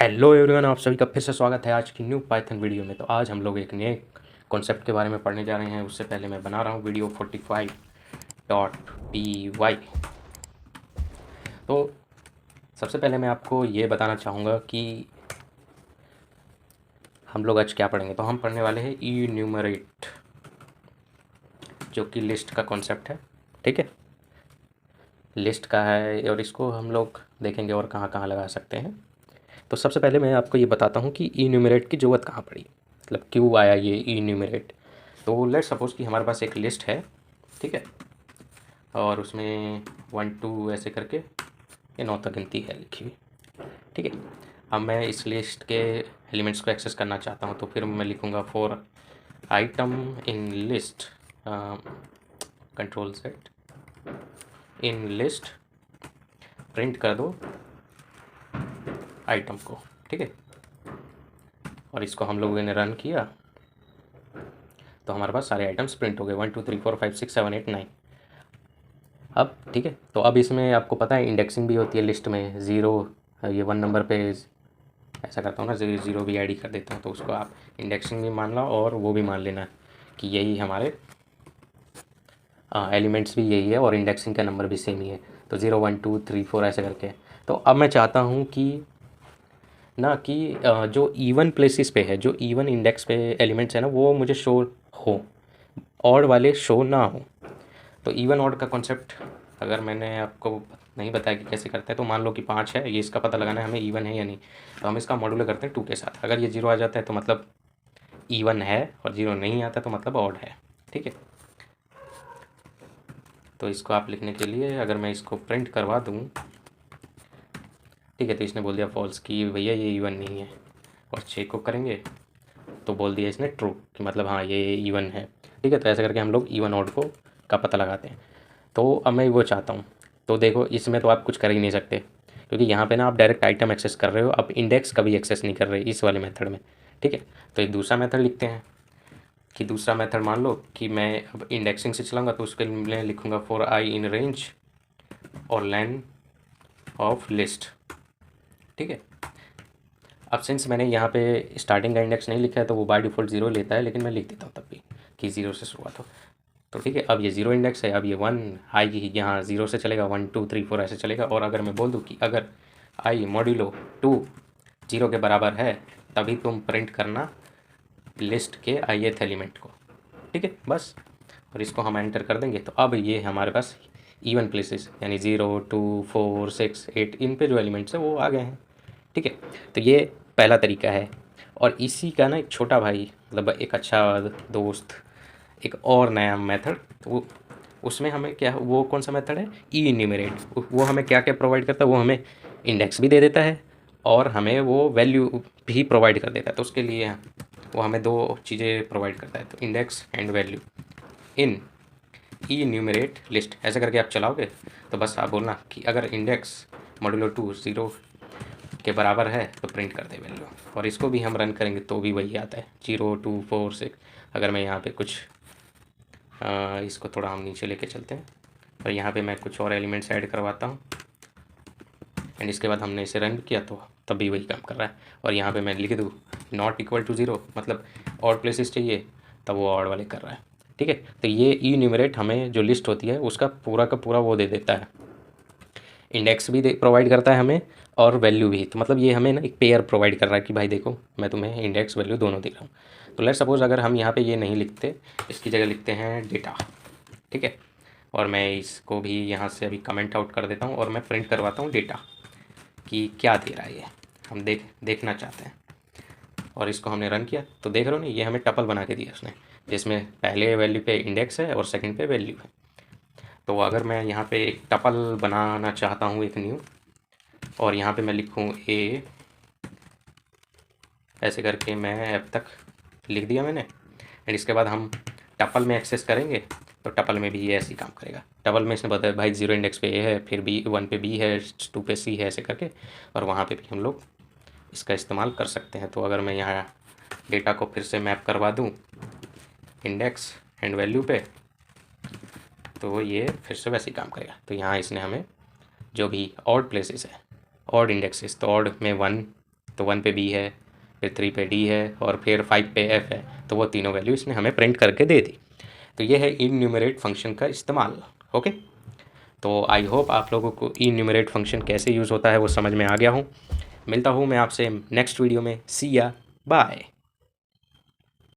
Hello everyone, आप सभी का फिर से स्वागत है आज की न्यू पाइथन वीडियो में। तो आज हम लोग एक नए कॉन्सेप्ट के बारे में पढ़ने जा रहे हैं। उससे पहले मैं बना रहा हूँ वीडियो 45.py। तो सबसे पहले मैं आपको ये बताना चाहूँगा कि हम लोग आज क्या पढ़ेंगे। तो हम पढ़ने वाले हैं इन्यूमरेट, जो कि लिस्ट का कॉन्सेप्ट है। ठीक है, लिस्ट का है और इसको हम लोग देखेंगे और कहाँ कहाँ लगा सकते हैं। तो सबसे पहले मैं आपको ये बताता हूँ कि इन्यूमरेट की ज़रूरत कहाँ पड़ी, मतलब क्यों आया ये इन्यूमरेट। तो लेट सपोज़ कि हमारे पास एक लिस्ट है, ठीक है, और उसमें 1 2 ऐसे करके ये 9 तक गिनती है लिखी हुई। ठीक है, अब मैं इस लिस्ट के एलिमेंट्स को एक्सेस करना चाहता हूँ, तो फिर मैं लिखूँगा for item in list, control set in list, print कर दो आइटम को। ठीक है, और इसको हम लोगों ने रन किया तो हमारे पास सारे आइटम्स प्रिंट हो गए, 1 2 3 4 5 6 7 8 9। अब ठीक है, तो अब इसमें आपको पता है इंडेक्सिंग भी होती है लिस्ट में। ज़ीरो, ये 1 नंबर पे ऐसा करता हूँ ना, ज़ीरो भी ऐड कर देता हूँ, तो उसको आप इंडेक्सिंग भी मान लो और वो भी मान लेना कि यही हमारे एलिमेंट्स भी यही है और इंडेक्सिंग का नंबर भी सेम ही है। तो 0 1 2 3 4 ऐसे करके। तो अब मैं चाहता हूँ कि ना कि जो इवन प्लेसेस पे है, जो इवन इंडेक्स पे एलिमेंट्स है ना, वो मुझे शो हो, ऑड वाले शो ना हो। तो इवन ऑड का कॉन्सेप्ट अगर मैंने आपको नहीं बताया कि कैसे करते हैं, तो मान लो कि 5 है, ये इसका पता लगाना है हमें इवन है या नहीं। तो हम इसका मॉड्यूलर करते हैं 2 के साथ। अगर ये 0 आ जाता है तो मतलब इवन है, और 0 नहीं आता तो मतलब ऑड है। ठीक है, तो इसको आप लिखने के लिए अगर मैं इसको प्रिंट करवा दूँ, ठीक है, तो इसने बोल दिया फॉल्स कि भैया ये इवन नहीं है, और चेक को करेंगे तो बोल दिया इसने ट्रू कि मतलब हाँ ये इवन है। ठीक है, तो ऐसे करके हम लोग इवन ऑड को का पता लगाते हैं। तो अब मैं वो चाहता हूँ, तो देखो इसमें तो आप कुछ कर ही नहीं सकते, क्योंकि यहाँ पे ना आप डायरेक्ट आइटम एक्सेस कर रहे हो, आप इंडेक्स कभी एक्सेस नहीं कर रहे इस वाले मेथड में। ठीक है, तो एक दूसरा मेथड लिखते हैं कि दूसरा मेथड मान लो कि मैं अब इंडेक्सिंग से चलाऊँगा, तो उसके लिए मैं लिखूँगा फॉर आई इन रेंज और लेन ऑफ लिस्ट। ठीक है, अब सिंस मैंने यहाँ पे स्टार्टिंग का इंडेक्स नहीं लिखा है तो वो बाय डिफ़ॉल्ट 0 लेता है, लेकिन मैं लिख देता हूँ तब भी कि 0 से शुरुआत हो। तो ठीक है, अब ये 0 इंडेक्स है, अब ये 1 आई यहाँ 0 से चलेगा, 1 2 3 4 ऐसे चलेगा। और अगर मैं बोल दूँ कि अगर आई मॉड्यूलो 2 0 के बराबर है, तभी तुम प्रिंट करना लिस्ट के ith एलिमेंट को। ठीक है, बस, और इसको हम एंटर कर देंगे तो अब ये हमारे पास इवन प्लेसेस यानी 0 2 4 6 8 इन पे जो एलिमेंट्स है वो आ गए हैं। ठीक है, तो ये पहला तरीका है। और इसी का ना एक छोटा भाई, मतलब एक अच्छा दोस्त, एक और नया मेथड, तो उसमें हमें क्या, वो कौन सा मेथड है, ई इन्यूमरेट। वो हमें क्या क्या प्रोवाइड करता है, वो हमें इंडेक्स भी दे देता है और हमें वो वैल्यू भी प्रोवाइड कर देता है। तो उसके लिए वो हमें दो चीज़ें प्रोवाइड करता है, तो index and value in E enumerate list. ऐसे करके आप चलाओगे तो बस आप बोलना कि अगर इंडेक्स मॉड्यूलो 2 0 के बराबर है तो प्रिंट कर दे वैल्यू। और इसको भी हम रन करेंगे तो भी वही आता है 0 2 4 6। अगर मैं यहाँ पे कुछ इसको थोड़ा हम नीचे लेके चलते हैं और यहाँ पे मैं कुछ और एलिमेंट्स ऐड करवाता हूँ, एंड इसके बाद हमने इसे रन किया तो तब भी वही काम कर रहा है। और यहाँ पे मैं लिख दूँ नॉट इक्वल टू 0, मतलब ऑड प्लेसेस चाहिए, तब वो ऑड वाले कर रहा है। ठीक है, तो ये ई न्यूमरेट हमें जो लिस्ट होती है उसका पूरा का पूरा वो दे देता है, इंडेक्स भी प्रोवाइड करता है हमें और वैल्यू भी। तो मतलब ये हमें ना एक पेयर प्रोवाइड कर रहा है कि भाई देखो मैं तुम्हें इंडेक्स वैल्यू दोनों दे रहा हूँ। तो लेट सपोज़ अगर हम यहाँ पे ये नहीं लिखते, इसकी जगह लिखते हैं डेटा। ठीक है, और मैं इसको भी यहाँ से अभी कमेंट आउट कर देता हूँ और मैं प्रिंट करवाता हूँ डेटा कि क्या दे रहा है ये, हम देखना चाहते हैं। और इसको हमने रन किया तो देख रहे हो ना, ये हमें टपल बना के दिया उसने, जिसमें पहले वैल्यू पे इंडेक्स है और सेकंड पे वैल्यू है। तो अगर मैं यहाँ पे एक टपल बनाना चाहता हूँ, एक न्यू, और यहाँ पे मैं लिखूँ ए, ऐसे करके मैं अब तक लिख दिया मैंने। एंड इसके बाद हम टपल में एक्सेस करेंगे तो टपल में भी ये ऐसे ही काम करेगा। टपल में इसने बताया भाई 0 इंडेक्स पे ए है, फिर बी 1 पे बी है, 2 पे सी है, ऐसे करके, और वहाँ पे भी हम लोग इसका इस्तेमाल कर सकते हैं। तो अगर मैं यहाँ डेटा को फिर से मैप करवा दूँ इंडेक्स एंड वैल्यू पे, तो ये फिर से वैसे ही काम करेगा। तो यहाँ इसने हमें जो भी ऑड प्लेसेस है, ऑड इंडेक्सेस, तो ऑड में 1 तो 1 पे बी है, फिर 3 पे डी है और फिर 5 पे एफ है। तो वो तीनों वैल्यू इसने हमें प्रिंट करके दे दी। तो ये है इन्यूमरेट फंक्शन का इस्तेमाल। ओके, तो आई होप आप लोगों को इन्यूमरेट फंक्शन कैसे यूज़ होता है वो समझ में आ गया हूँ। मिलता हूँ मैं आपसे नेक्स्ट वीडियो में। सी या बाय।